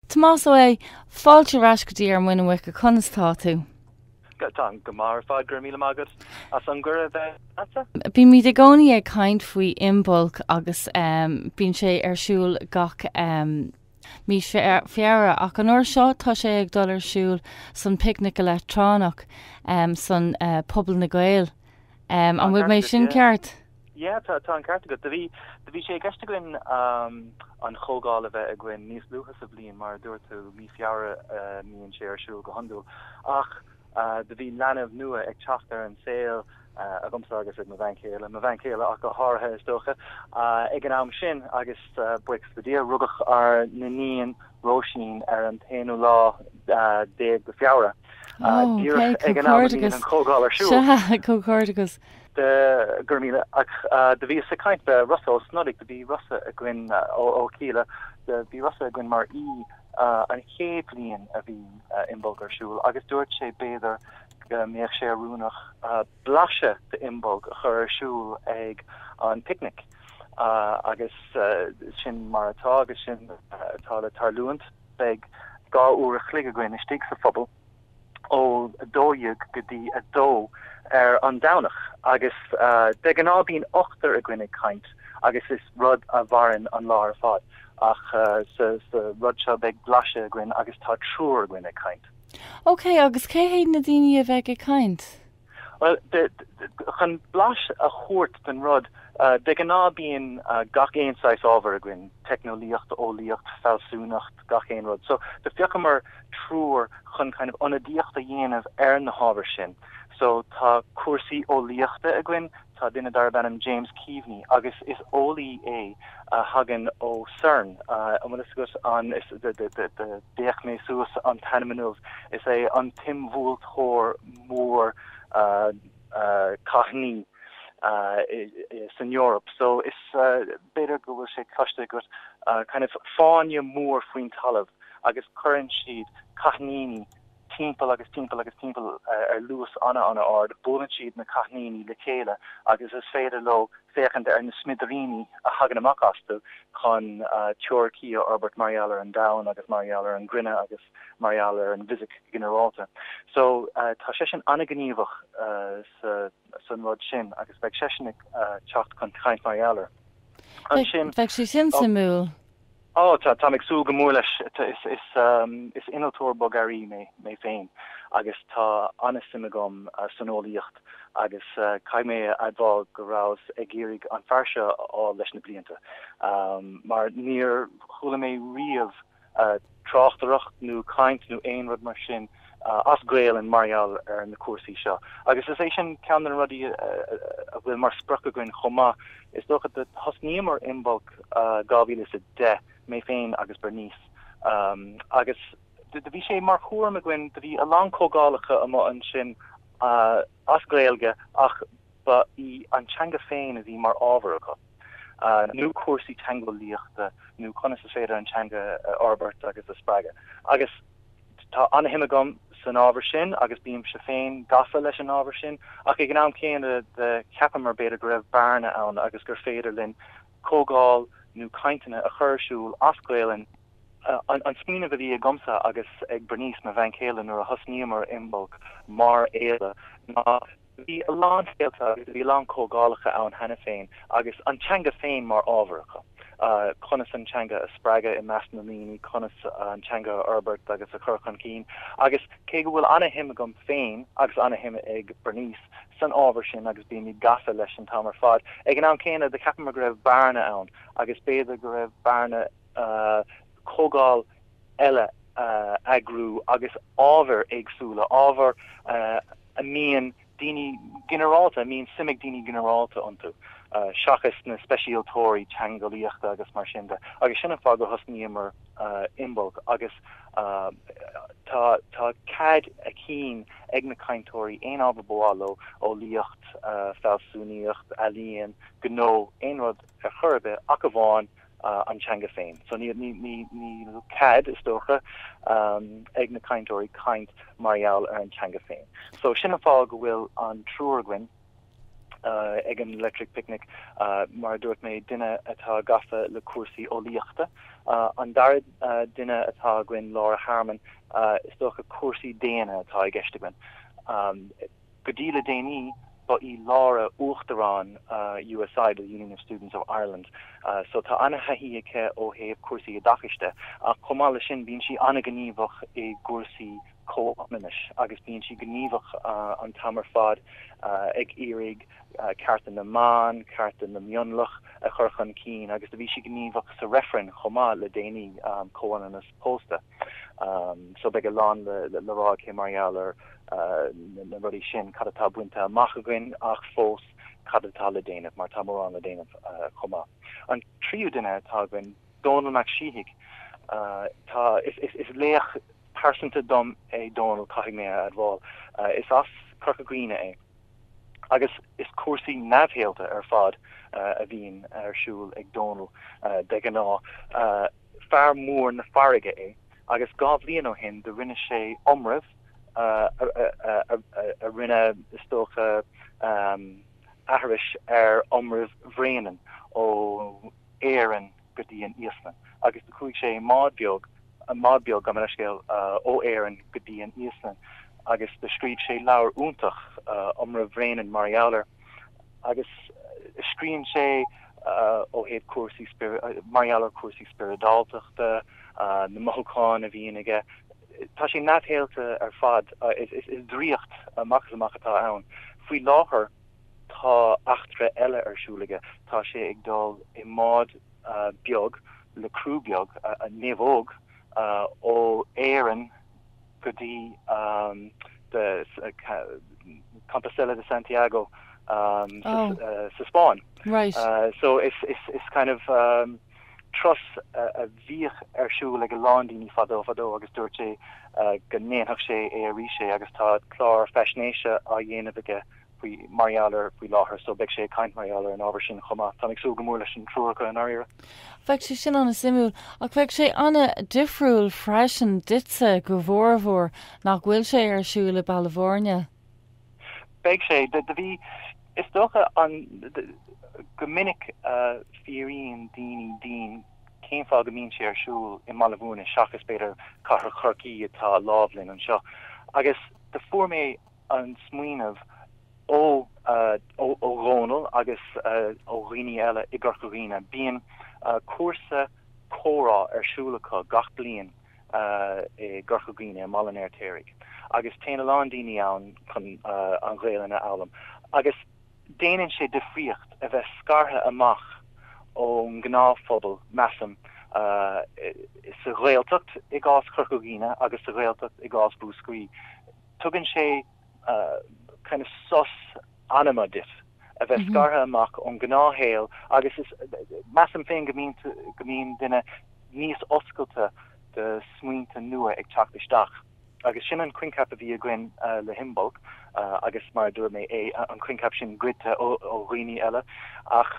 Tomás Ó, fáilte ras go dtí ar Mhuin a conas tá tú. Tá gomar fád gur míle mágad as an gur a bheith atsa? Bhí mí de gcónaí ag caint faoi Imbolc agus bíonn sé ar siúl gach mí fearra ach an uair seo tá sé ag dul ar siúl san picnic electránach san Puball na Gaeilge. An bhfuil mé sin ceart? Yeah, tá an ceart go. Da bhí sé gceiste goin an chógáil a bheith a gin níos luchas a bblion mar dúir tú mí fearra míonn sé ar siúl go handúil. Ach da bhí leanamh nua ag teachtar an saoil a gomsa agus ag ma bhain céile ach go háthe is dócha ag an am sin agus buic go dtí rugach ar na níon róisín ar an taanú lá déag go fearra. Ag an am an chógáil ar siúl. Cócórdagus. De gurmíle de bhí sa kaint be Russell snodig de bhí Russa a gwyn ó Kíle de bhí Russa a gwyn mar an ché blian a bhí Imbolc arsúl agus dúirt sé béidir méach sé rúnach blase de Imbolc a chur arsúl ag an picnic agus sin mar atá agus sin tá le tarlúint beag gá úr a chlige gwyn is stig sa fphobal ó dóiug go dtí a dó ar an danach agus de gan ábín 8 a gwynnig kaint agus is rud a bharan an lá fad ach sa rud se beag blase a gwyn agus tá trúr a gwynnig kaint. Ok, agus cé héad na daoine a bheith a kaint? Well, chan blas a chót den rud de gan ábín gach éonáis ábhar a gwyn technolíocht ólíocht felsúnacht gach éon rud so de fiochamar trúr chun kind of onadíocht a dhéanamh ar na hábhar sin. So tá cuasaí ólíochta a gwyn tá duine dar benam James Keaveney agus is ólí é hagan ó CERN an gus an is de déach mé suas an tanmanúh is é an timhúlt thór mór cahní in Europe. So is beidir go bhfuil sé coiste go kind of fáinne mór faoin talamh agus current siad cahníní timppel agus ar luas anna ard bulan siad na cahníní le chéile agus is féidir lo féchant ar na smiderini a hagan amach astu chun teorcí ó Albert Marialler an Down agus Marialler an Grinne agus Marialler an Visic generalta. So tá sé sin anna gníomhach san rud sin agus beag sé sin teacht chun chaint Marialler. An sin feag sé sin sa múl. Tá ag sú gomúla is inaltóir bogarí mé féin agus tá anime gom sanolíocht agus caiimé advá go rás ag gérig an farse á leis na blianta mar níor chula mé riamh trachtarach nó kaint nó éon rud mar sin asgréil an Marial ar na cuasaí seo agus is é sin cean an rudí a bhfuil mar sprucha goin chomá is dócha de hosníamar Imbolc gáhíle is a de mé féin agus Bernice agus de bhí sé mar chóir a gin de bhí a lá cógálacha am an sin asgréilge ach ba í antanga féin a bhí mar ábharacha nu cuasaí tangolíochta nu conas a féidir antanga Albert agus a Sprague agus tá anna himime san ábhar sin agus bíam se féin gafa leis an ábhar sin ach ag an am céan de ceapamar beidir go raibh barna ann agus gur féidir linn cógáil nu kaintena a chuirsúil asgréilen an smína bhí a gomsa agus ag Bernice na bhain céilen ar a hosníamar Imbolc mar éile ná bhí a lán féalta agus bhí lán cógálacha ann hena féin agus antanga féin mar ábharacha conas antanga a Sprague i Masnalini conas antanga Albert agus a churchan cín agus cé go bhfuil anna him gom féin agus anna him ag Bernice san ábhar sin agus bí ní gafa leis an tamar fad ag an an céine de ceapamar go raibh barna ann agus béidir go raibh barna cógáil eile agrú agus ábhar agsúla ábhar a míon daoine generalta míon simig daoine generalta antu seachas na speisialtóirí teangolíochta agus mar sin de agus sinna fá go hosníamar Imbolc agus tá cad a cín ag na caintóirí éon ábhar bhálo ó líocht felsúníocht a líon gnó éon rud a churbe ach a bháin antanga féin. So ní cad is dócha ag na caintóirí caint Marial ar antanga féin. So sinna fá go bhfuil an trúr gwyn ag an Leictreach picnic mar dúirt mé duine atá gafa le cuasaí ólaíochta an dar duine atá gin Laura Harman is dócha cuasaí déana atá ag gceiste gin go dtí le déanaí ba í Laura uachtarán USI, the Union of Students of Ireland. So tá anna haíice ó héh cuasaí a dachiiste a chomála sin bíonn si anna gníomhach i gcuasaí cóopnanis agus bíonn si gníomhach an tamar fad ag irig carta na Meán, carta na Mionlach a churchan cín agus bhí si gníomhach sa referen chomá le déanaí cóananas pósta. So beag a lán le rá cé marialar na rudí sin cadatá buinte machagin ach fós cadatá le déanamh mar tamórán le déanamh chomá. An tríú duine tá gin Donald McSheehick tá is léach persanta dom é Donald caithfidh mé adháil is as crocagríine é. Agus is cuasaí nabhhéalta ar fad a bhíon arsúil ag Donald de an ná fear mór na farige é agus gá bhbliain ó hin de rinne sé omrah a rinne istócha ahris ar omrah bhréanan ó éan go dtí an íosna agus de chuig sé mád beag go scéil ó éan go dtí an íosna agus de scríd sé leabhar úntach omrah bhréanan marialar agus scríonn sé ó héad cuasaí marialar cuasaí spiridálteachta na mothúcháin a bhíon aige. Tá sé nabhhéalta ar fad is dríocht amachchas amachatá ann. Faoi láthair tá achtra eile arsúlaige tá sé ag dul i mád beag le crú beag a néomhóg ó éan go dtí de Compostela de Santiago sa Spáin. Right. So it's kind of trus a bhíoch arsúil ag a lándaoine fadó agus dúirt sé go néanthach sé é a rí sé agus tá chlár feisnéise a dhéanamh aige faoi marialar faoi láthair so beag sé caint marialar an ábhar sin chomá tá ag súga mór leis an trúracha an áire. Feich sé sin anna simú ach feich sé anna difriúil freisin ditsa go bhórmhór nach bhfuil sé arsúil le Ballavourne. Beag sé de bhí is dócha an gomininic fíoríon daoine céim fá go mín sé arsúil i Ballavourne seachas beidir cathair chorcaí atá lábhlinn an seo agus de fuair mé an smaoinemh ó Ronald agus ó riine eile i gCorcaigh bíon cuasa córá arsúlacha gach bliain i gCorcaigh Malin Air Téirigh agus téann lándaoine ann chun an Ghaeilge elam agus déanann sé difriocht a bheith scartha amach ó gnáphobal measam is a Ghaeltacht i gás Gcorcaigh agus a Ghaeltacht i gás Búscaí. Tugann sé kind of sus anima dit a bheith scartha amach ón gnáhéal agus is measam féin gomín duine níos oscailte de smaointe nua ag teachtasteach. Agus sin an cuincap a bhí a gin le Imbolc agus mar dúir mé é an cuincap sin grite ó riine eile ach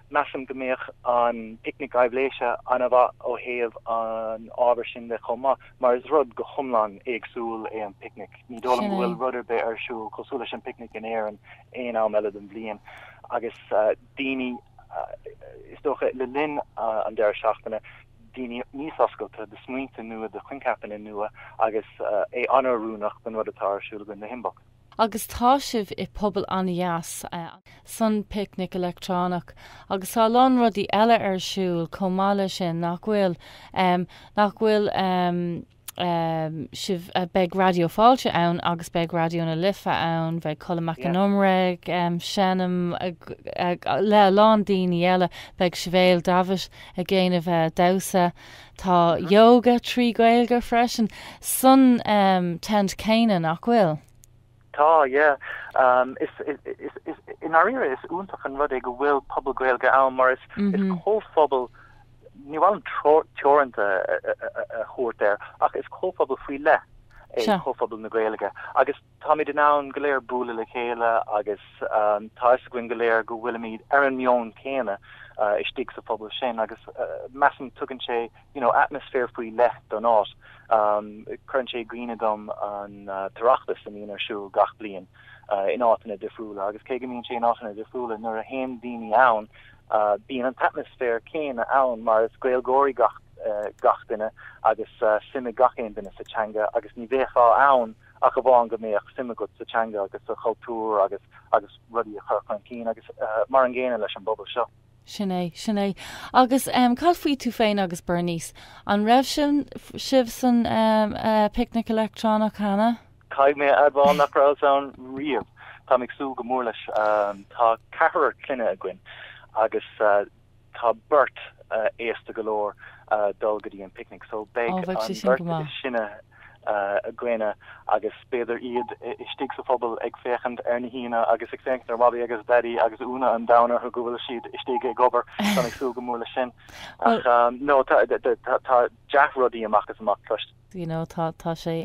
measam gombeoch an picnic gaibléise anna bha ó héamh an ábhar sin de chomá mar is rud go chumlan éagsúil é an picnic. Ní dólam bhfuil rudidir be arsúil cosúla an picnic in éan éon am eile den bblion agus daoine is dócha le linn an deir seachtainna daoine níos oscailte de smaointe nua de chuincapan nua agus é anarúnach den rud atá arsúil na Imbolc. Agus tá sibh I Puball Gaeilge san picnic electrónach agus tá lán rudí eile arsúil comála sin nach bhfuil sibh beag radioáilte ann agus beag radio na lifa ann bheith cholamach an umraig senam le lán daoine eile beag sibhéal David a ggéanamh dasa tá yoga trí Gaeilge freisin sun tent céine nach bhfuil. Tá, yeah. Is in our era is úntach an rud go bhfuil Puball Gaeilge ann mar is cóphobal ní bhfuil teoranta a chóir there ach is cóphobal faoi le chofabal na Gaeilge agus tá mí den ná goléir búla le chéile agus tá gwin goléir go bhfuil míad an Meán céine is stig sa phobal sin agus massam tugann sé atmosfér faoi lecht don áit chun sé grinadom an tarachtas a míon arsúl gach blian in átainna difriúla agus cé go míonn sé in átainna difriúla nuair a hen daoine ann bíon an atmosfér céine ann mar is gaelgóirí gach duine agus sime gachéin duine satanga agus ní bhéá ann a go bháin go méoch sime go satanga agus a choultúr agus rudí a churchan cín agus mar an ggéine leis an bobbal seo. Sinné agus cad faoi tú féin agus Bernice an raibh sin sibh san picnic electránach hana? Caig mé adháin nach rá an riamh tá ag sú go mór leis tá cehar cluine a gin agus tá burt éasta golóir dulgadí an picnic so beg an burt sinne a gwine agus beidir iad istig sa phobal ag féchant na hína agus ag féint ar mabi agus daddy agus úna an downer hu gohfuil siad istig ag gobar san ag sú go mór le sin no tá Jack rodí amachchas amach trust tá sé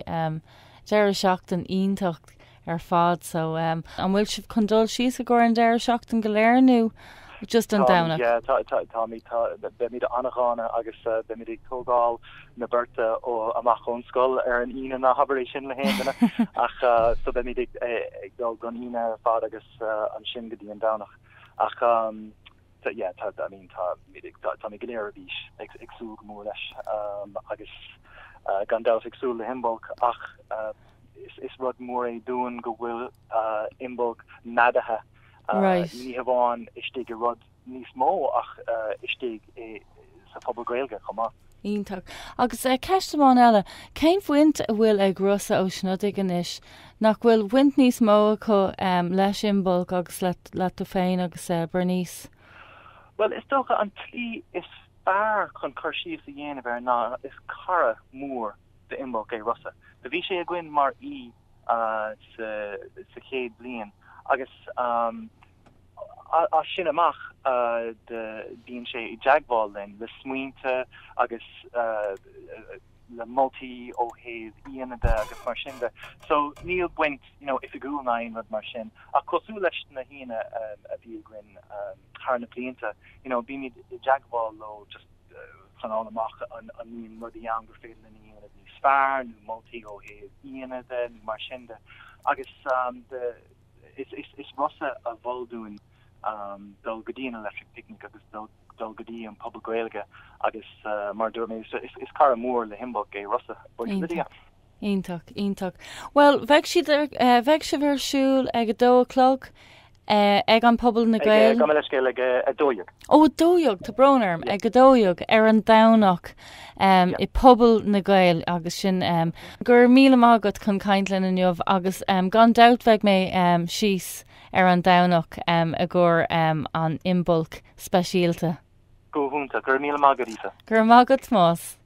deir seach an iontacht ar fad so an bhfuil sib chundul síos a ggur an deir seach an goléirnú just an downa tá mí de anachánna agus be mí tógáil na berta ó amach chun scoil ar an ine na habaréis sin le héanana ach so be mí ag dul gan ine fád agus an sin gotí an danach ach tá mí goléir a bhís ag sú go mór leis agus gan da ag sú le Imbolc ach is rud mór é dúin go bhfuil Imbolc nadathe ní haháin istig a rud níos mó ach istig sa Puball Gaeilge chumá. Ítach agus ceistamán eile céim bhaint a bhfuil ag rusa ó snodig inis nach bhfuil bhaint níos mó chu leis Imbolc agus le tú féin agus Bernice. Well is dócha an tlí is fearr chun chuirsíomh sa dhéanamh ar ná is cara mór de Imbolc é rusa. De bhí sé a gcuin mar sa chéad blian agus a sin amach bíonn sé I deagháil linn le smuointe agus le multi ó héad íanada agus mar sin de so níl buint if a gúil na rud mar sin a cosú leis na híine a bhí grin thar na blianta bí mí deagháil lo just chan amach an níon rudí an gur féidir na íana ní sfear nó multi ó héad íanada nó mar sin de agus is rusa a bhulún dul godí an electric picnic agus dul godí an Puball Gaeilge agus mar dúir is cara mór le Imbolc é rusa Ítach. Well bheith si bhar siúil ag 2:00 ag an Puball na Gaeilge go leis céile a dóideag. Ó dóideag tá brnarm ag dóideag ar an danach I Puball na Gaeilge agus sin gur míle mágad chun caintlen inniuh agus gan dat bheith mé síos ar an danach a gur an Imbolc speisialta. Go húnta gur míle mágad Aoife. Gur mágad Tomás.